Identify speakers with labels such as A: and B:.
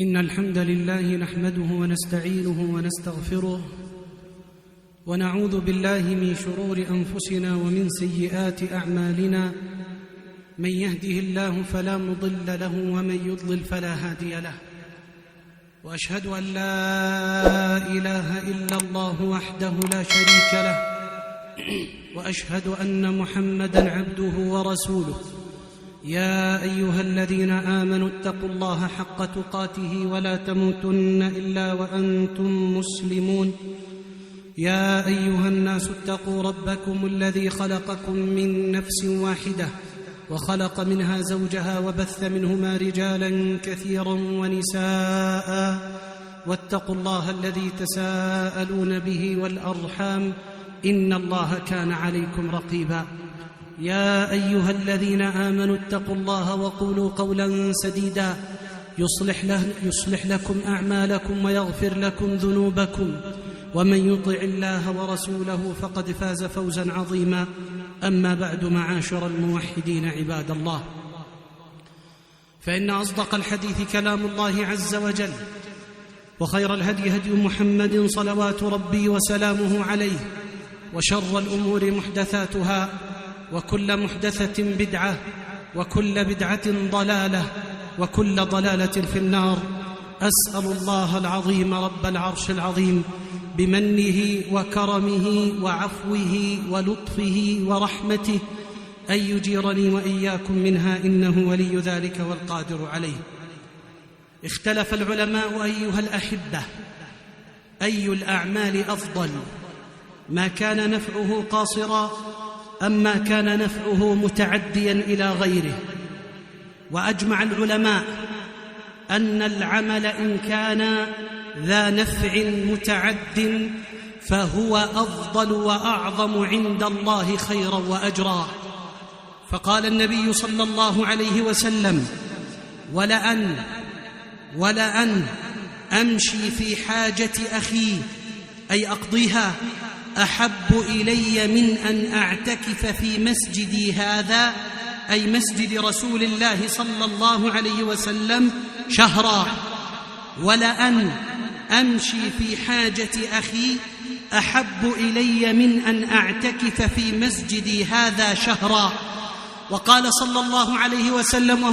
A: إن الحمد لله نحمده ونستعينه ونستغفره ونعوذ بالله من شرور أنفسنا ومن سيئات أعمالنا. من يهده الله فلا مضل له ومن يضلل فلا هادي له، وأشهد أن لا إله إلا الله وحده لا شريك له، وأشهد أن محمدًا عبده ورسوله. يا أيها الذين آمنوا اتقوا الله حق تقاته ولا تموتن إلا وأنتم مسلمون. يا أيها الناس اتقوا ربكم الذي خلقكم من نفس واحدة وخلق منها زوجها وبث منهما رجالا كثيرا ونساء، واتقوا الله الذي تساءلون به والأرحام إن الله كان عليكم رقيبا. يا أيها الذين آمنوا اتقوا الله وقولوا قولا سديدا يصلح لكم أعمالكم ويغفر لكم ذنوبكم، ومن يطع الله ورسوله فقد فاز فوزا عظيما. أما بعد، معاشر الموحدين عباد الله، فإن أصدق الحديث كلام الله عز وجل، وخير الهدي هدي محمد صلوات ربي وسلامه عليه، وشر الأمور محدثاتها، وكل محدثة بدعة، وكل بدعة ضلالة، وكل ضلالة في النار. أسأل الله العظيم رب العرش العظيم بمنه وكرمه وعفوه ولطفه ورحمته أن يجيرني وإياكم منها، إنه ولي ذلك والقادر عليه. اختلف العلماء أيها الأحبة، أي الأعمال أفضل، ما كان نفعه قاصرا أم ما كان نفعه متعديا إلى غيره؟ وأجمع العلماء أن العمل إن كان ذا نفع متعد فهو أفضل وأعظم عند الله خيرا وأجرا. فقال النبي صلى الله عليه وسلم: ولأن أمشي في حاجة أخي، أي أقضيها، أحب إلي من أن أعتكف في مسجدي هذا، أي مسجد رسول الله صلى الله عليه وسلم، شهرا. ولأن أمشي في حاجة أخي أحب إلي من أن أعتكف في مسجدي هذا شهرا. وقال صلى الله عليه وسلم